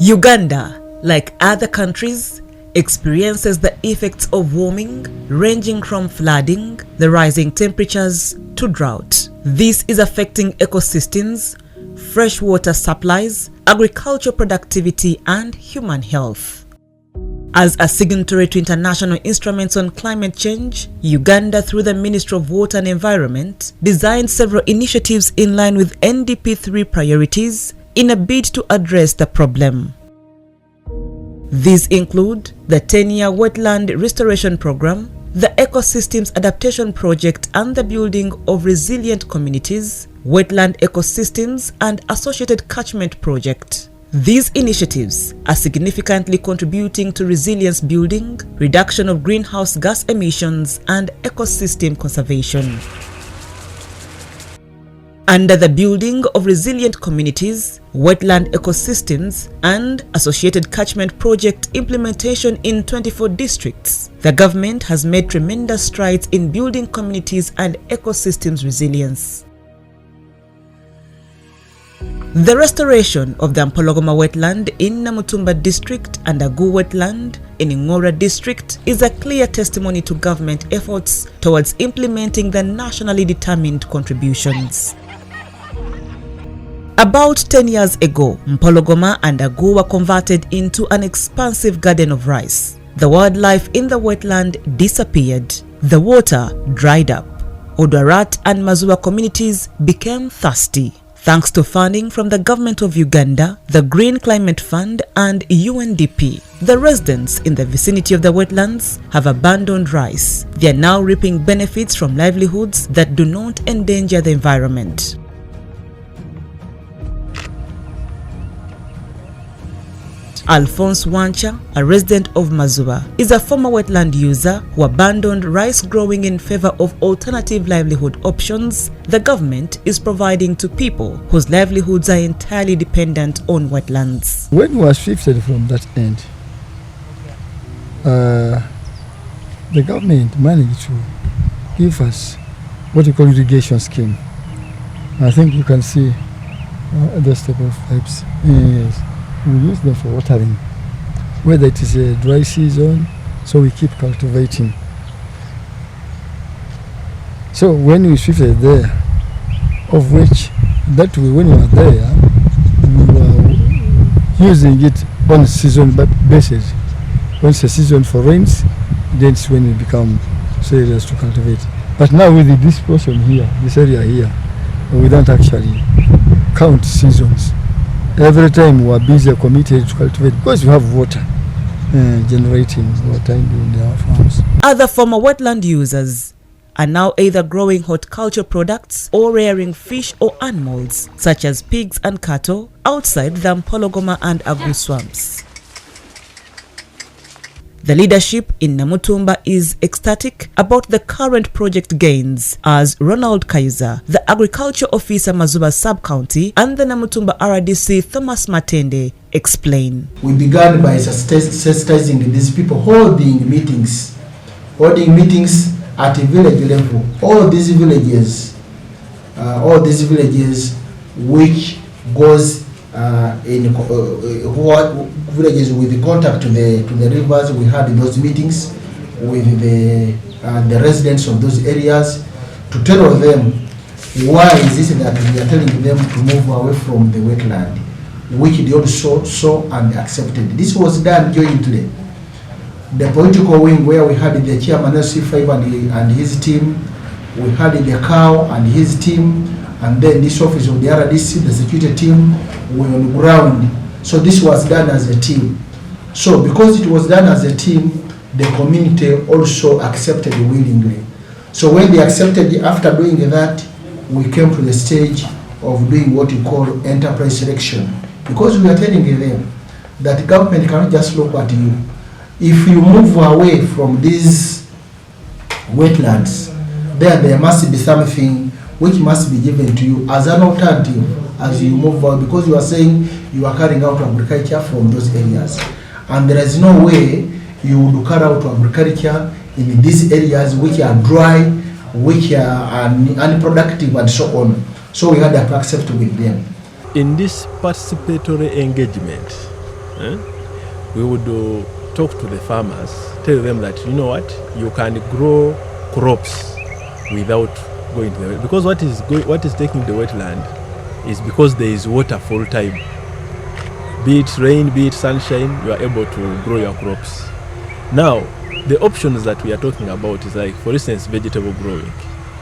Uganda, like other countries, experiences the effects of warming, ranging from flooding, the rising temperatures, to drought. This is affecting ecosystems, freshwater supplies, agricultural productivity, and human health. As a signatory to international instruments on climate change, Uganda, through the Ministry of Water and Environment, designed several initiatives in line with NDP 3 priorities in a bid to address the problem. These include the 10-year Wetland Restoration Program, the Ecosystems Adaptation Project, and the building of resilient communities, wetland ecosystems, and associated catchment project. These initiatives are significantly contributing to resilience building, reduction of greenhouse gas emissions, and ecosystem conservation. Under the building of resilient communities, wetland ecosystems, and associated catchment project implementation in 24 districts, the government has made tremendous strides in building communities and ecosystems resilience. The restoration of the Mpologoma wetland in Namutumba district and Agu wetland in Ngora district is a clear testimony to government efforts towards implementing the nationally determined contributions. About 10 years ago, Mpologoma and Agu were converted into an expansive garden of rice. The wildlife in the wetland disappeared. The water dried up. Odarat and Mazua communities became thirsty. Thanks to funding from the government of Uganda, the Green Climate Fund, and UNDP, the residents in the vicinity of the wetlands have abandoned rice. They are now reaping benefits from livelihoods that do not endanger the environment. Alphonse Wancha, a resident of Mazua, is a former wetland user who abandoned rice growing in favor of alternative livelihood options the government is providing to people whose livelihoods are entirely dependent on wetlands. When we were shifted from that end, the government managed to give us what we call irrigation scheme. I think you can see those type of pipes. Yes. We use them for watering, whether it is a dry season, so we keep cultivating. So when we shifted there, of which that way when we were there, we were using it on a season basis. Once a season for rains, then it's when it becomes serious to cultivate. But now with this portion here, this area here, we don't actually count seasons. Every time we are busy or committed to cultivate because we have water generating water in our farms. Other former wetland users are now either growing horticultural products or rearing fish or animals such as pigs and cattle outside the Mpologoma and Agu swamps. The leadership in Namutumba is ecstatic about the current project gains, as Ronald Kaiser, the agriculture officer Mazuba sub-county, and the Namutumba RDC Thomas Matende explain. We began by sensitizing these people, holding meetings at a village level. All these villages which goes in villages with contact to the rivers. We had those meetings with the residents of those areas to tell them why is it that we are telling them to move away from the wetland, which they also saw and accepted. This was done jointly. The political wing, where we had the chairman C5 and his team, we had the cow and his team, and then this office of the RDC, the security team, were on the ground. So this was done as a team. So because it was done as a team, the community also accepted willingly. So when they accepted, after doing that, we came to the stage of doing what we call enterprise selection. Because we are telling them that government cannot just look at you. If you move away from these wetlands, there must be something which must be given to you as an alternative as you move out, because you are saying you are carrying out agriculture from those areas. And there is no way you would carry out agriculture in these areas which are dry, which are unproductive and so on. So we had to accept with them. In this participatory engagement, we would talk to the farmers, tell them that, you know what, you can grow crops without going to the wetland. Because what is taking the wetland is because there is water full time. Be it rain, be it sunshine, you are able to grow your crops. Now, the options that we are talking about is like, for instance, vegetable growing.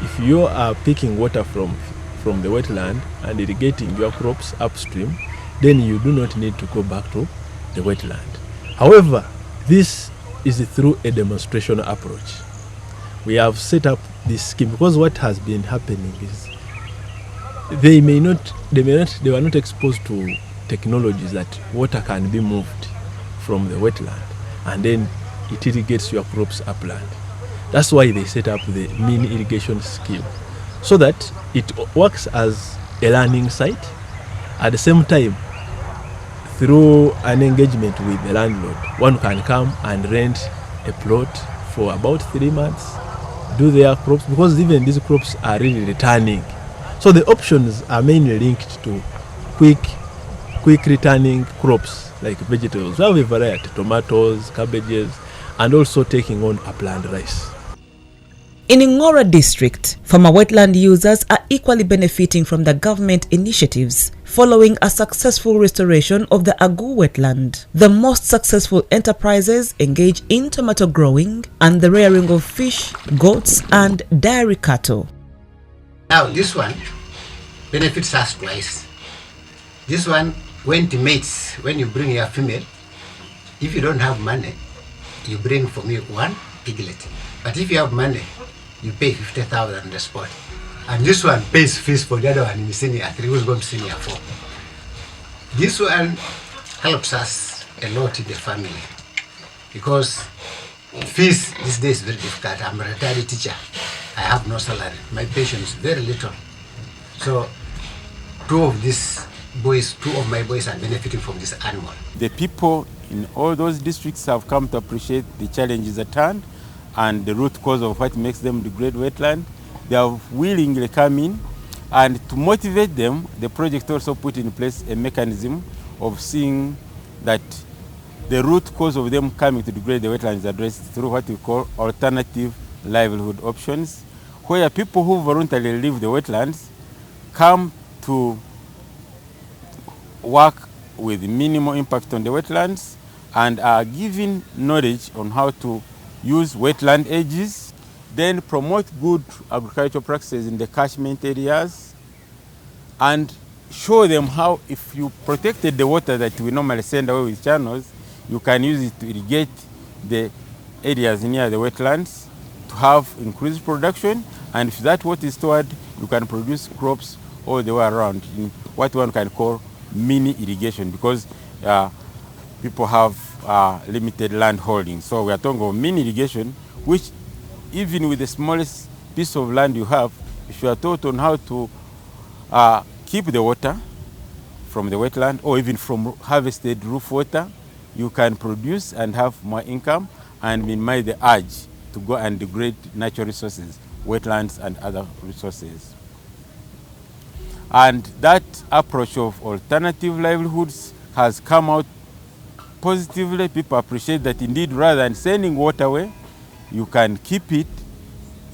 If you are picking water from the wetland and irrigating your crops upstream, then you do not need to go back to the wetland. However, this is through a demonstration approach. We have set up this scheme because what has been happening is they were not exposed to technologies that water can be moved from the wetland and then it irrigates your crops upland. That's why they set up the mini irrigation scheme, so that it works as a learning site. At the same time, through an engagement with the landlord, one can come and rent a plot for about 3 months, do their crops, because even these crops are really returning. So the options are mainly linked to quick returning crops like vegetables. We have a variety: tomatoes, cabbages, and also taking on upland rice. In Ngora district, former wetland users are equally benefiting from the government initiatives following a successful restoration of the Agu wetland. The most successful enterprises engage in tomato growing and the rearing of fish, goats, and dairy cattle. Now this one benefits us twice. This one, when to mates, when you bring your female, if you don't have money, you bring for me 1 piglet. But if you have money, you pay 50,000 on the spot. And this one pays fees for the other one in senior 3, who's going to senior 4. This one helps us a lot in the family because fees these days is very difficult. I'm a retired teacher. I have no salary. My pension is very little. So 2 of my boys are benefiting from this animal. The people in all those districts have come to appreciate the challenges at hand and the root cause of what makes them degrade wetland. They have willingly come in, and to motivate them, the project also put in place a mechanism of seeing that the root cause of them coming to degrade the wetlands is addressed through what we call alternative livelihood options, where people who voluntarily leave the wetlands come to work with minimal impact on the wetlands and are given knowledge on how to use wetland edges, then promote good agricultural practices in the catchment areas, and show them how, if you protected the water that we normally send away with channels, you can use it to irrigate the areas near the wetlands to have increased production, and if that water is stored, you can produce crops all the way around in what one can call mini irrigation, because people have limited land holding. So we are talking of mini irrigation, which even with the smallest piece of land you have, if you are taught on how to keep the water from the wetland or even from harvested roof water, you can produce and have more income and minimize the urge to go and degrade natural resources, wetlands and other resources. And that approach of alternative livelihoods has come out positively. People appreciate that indeed, rather than sending water away, you can keep it.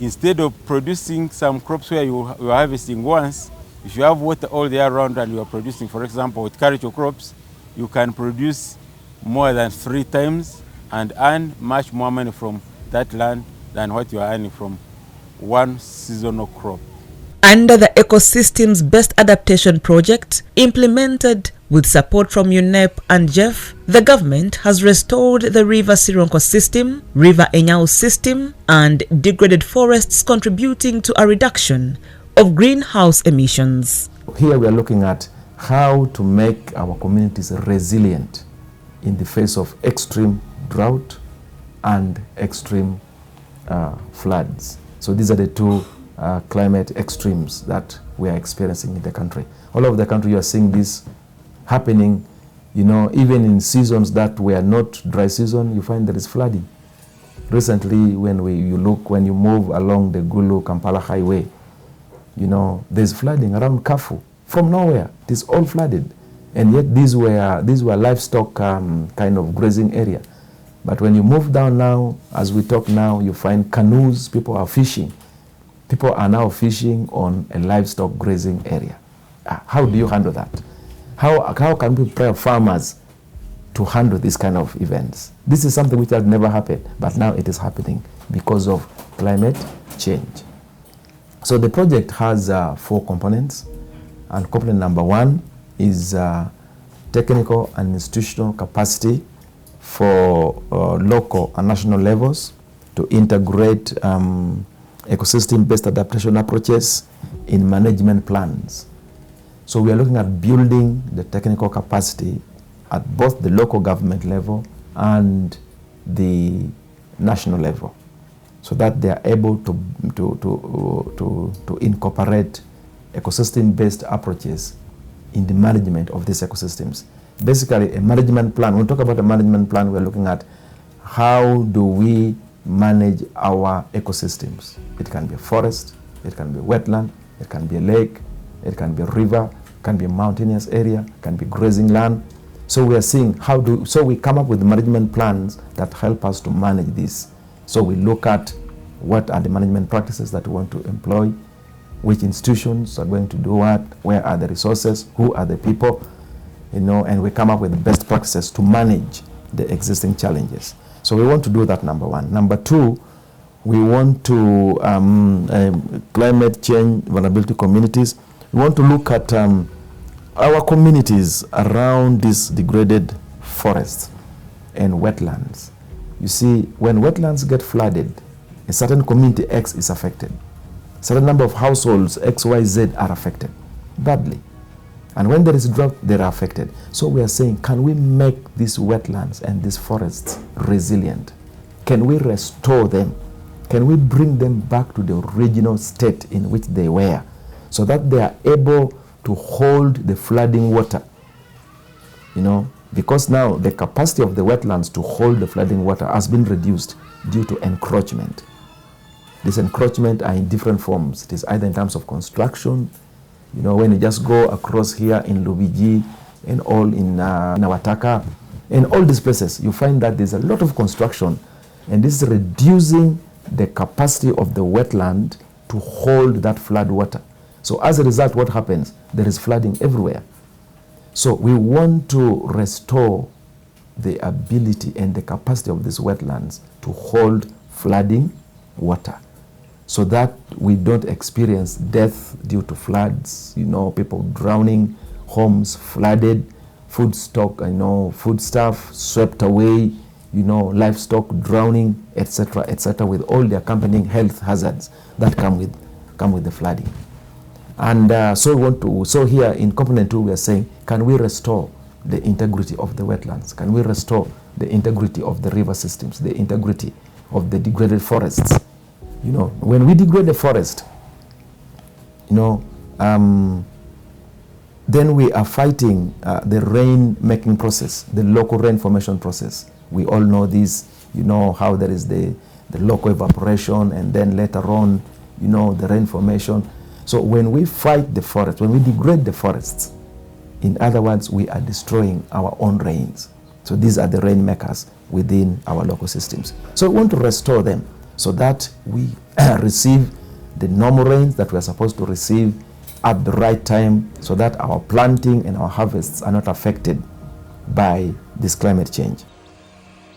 Instead of producing some crops where you are harvesting once, if you have water all the year round and you are producing, for example, with carico crops, you can produce more than 3 times and earn much more money from that land than what you are earning from one seasonal crop. Under the Ecosystems Best Adaptation Project, implemented with support from UNEP and GCF, the government has restored the River Sironko system, River Enyau system, and degraded forests, contributing to a reduction of greenhouse emissions. Here we are looking at how to make our communities resilient in the face of extreme drought and extreme floods. So these are the 2 climate extremes that we are experiencing in the country. All over the country you are seeing this happening, you know, even in seasons that were not dry season, you find there is flooding. Recently, when you move along the Gulu-Kampala highway, you know, there's flooding around Kafu. From nowhere, it is all flooded. And yet these were livestock kind of grazing area. But when you move down now, as we talk now, you find canoes, people are fishing. People are now fishing on a livestock grazing area. How do you handle that? How can we prepare farmers to handle these kind of events? This is something which has never happened, but now it is happening because of climate change. So the project has 4 components, and component number 1 is technical and institutional capacity for local and national levels to integrate ecosystem-based adaptation approaches in management plans. So we are looking at building the technical capacity at both the local government level and the national level, so that they are able to incorporate ecosystem-based approaches in the management of these ecosystems. Basically, a management plan, when we talk about a management plan, we're looking at how do we manage our ecosystems. It can be a forest, it can be a wetland, it can be a lake, it can be a river, it can be a mountainous area, it can be grazing land. So we are seeing so we come up with management plans that help us to manage this. So we look at what are the management practices that we want to employ, which institutions are going to do what, where are the resources, who are the people, and we come up with the best practices to manage the existing challenges. So we want to do that, number 1. Number 2, we want to, climate change vulnerability communities, we want to look at our communities around these degraded forests and wetlands. You see, when wetlands get flooded, a certain community X is affected. A certain number of households X, Y, Z are affected badly. And when there is drought, they are affected. So we are saying, can we make these wetlands and these forests resilient? Can we restore them? Can we bring them back to the original state in which they were, so that they are able to hold the flooding water? Because now the capacity of the wetlands to hold the flooding water has been reduced due to encroachment. This encroachment are in different forms. It is either in terms of construction, when you just go across here in Lubiji and all in Nawataka, in all these places, you find that there's a lot of construction, and this is reducing the capacity of the wetland to hold that flood water. So as a result, what happens? There is flooding everywhere. So we want to restore the ability and the capacity of these wetlands to hold flooding water, so that we don't experience death due to floods, people drowning, homes flooded, food stock, food stuff swept away, livestock drowning, etc., with all the accompanying health hazards that come with the flooding. And so here in component 2, we are saying, can we restore the integrity of the wetlands? Can we restore the integrity of the river systems, the integrity of the degraded forests? When we degrade the forest, then we are fighting the rain-making process, the local rain formation process. We all know this, how there is the local evaporation, and then later on, the rain formation. So when we fight the forest, when we degrade the forests, in other words, we are destroying our own rains. So these are the rainmakers within our local systems. So we want to restore them, so that we receive the normal rains that we are supposed to receive at the right time, so that our planting and our harvests are not affected by this climate change.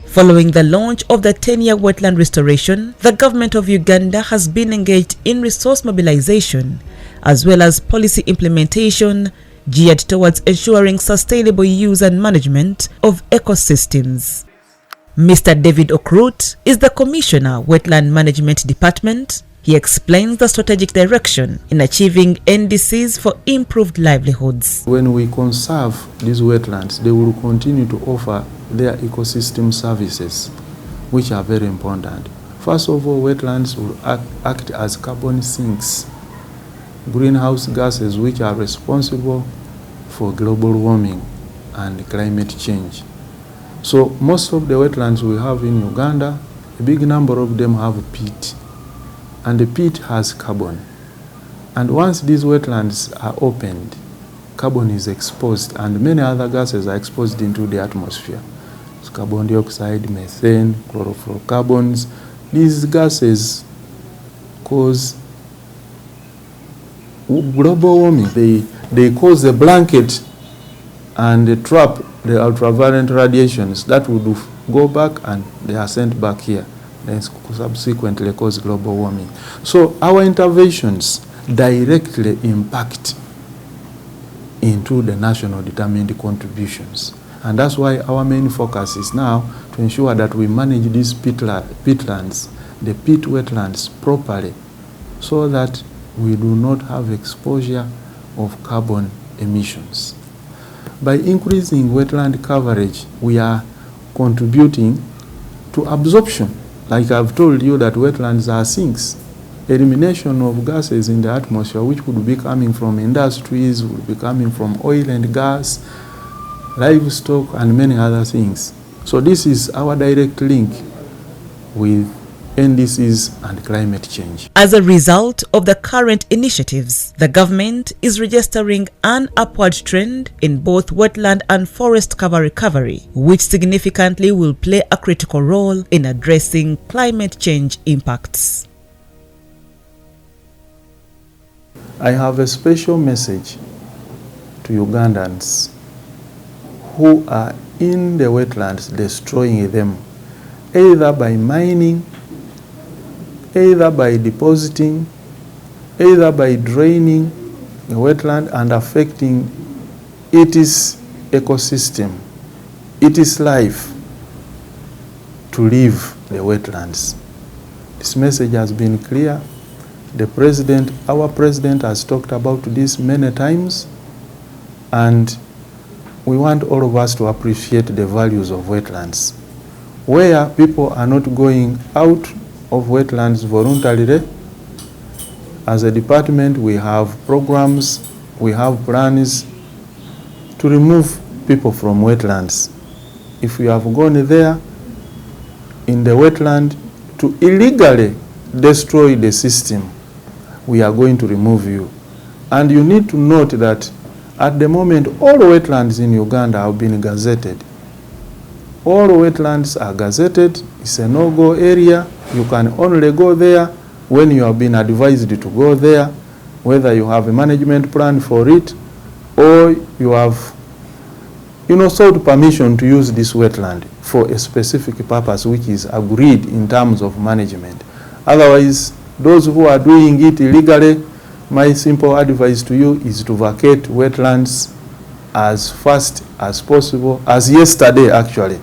Following the launch of the 10-year wetland restoration, the government of Uganda has been engaged in resource mobilization as well as policy implementation geared towards ensuring sustainable use and management of ecosystems. Mr. David Okrut is the Commissioner, Wetland Management Department. He explains the strategic direction in achieving NDCs for improved livelihoods. When we conserve these wetlands, they will continue to offer their ecosystem services, which are very important. First of all, wetlands will act as carbon sinks, greenhouse gases which are responsible for global warming and climate change. So most of the wetlands we have in Uganda, a big number of them have peat, and the peat has carbon. And once these wetlands are opened, carbon is exposed, and many other gases are exposed into the atmosphere. So carbon dioxide, methane, chlorofluorocarbons. These gases cause global warming. They cause a blanket and trap the ultraviolet radiations that would go back and they are sent back here, then subsequently cause global warming. So our interventions directly impact into the national determined contributions. And that's why our main focus is now to ensure that we manage these peatlands, the peat wetlands properly, so that we do not have exposure of carbon emissions. By increasing wetland coverage, we are contributing to absorption. Like I've told you that wetlands are sinks. Elimination of gases in the atmosphere, which would be coming from industries, would be coming from oil and gas, livestock, and many other things. So this is our direct link with NDCs and climate change. As a result of the current initiatives, the government is registering an upward trend in both wetland and forest cover recovery, which significantly will play a critical role in addressing climate change impacts. I have a special message to Ugandans who are in the wetlands destroying them, either by mining, either by depositing, either by draining the wetland and affecting its ecosystem, its life, to leave the wetlands. This message has been clear. The president, our president, has talked about this many times, and we want all of us to appreciate the values of wetlands. Where people are not going out of wetlands voluntarily, as a department we have programs, we have plans to remove people from wetlands. If you have gone there in the wetland to illegally destroy the system, we are going to remove you. And you need to note that at the moment all wetlands in Uganda have been gazetted. All wetlands are gazetted. It's a no-go area. You can only go there when you have been advised to go there, whether you have a management plan for it or you have, sought permission to use this wetland for a specific purpose which is agreed in terms of management. Otherwise, those who are doing it illegally, my simple advice to you is to vacate wetlands as fast as possible, as yesterday actually.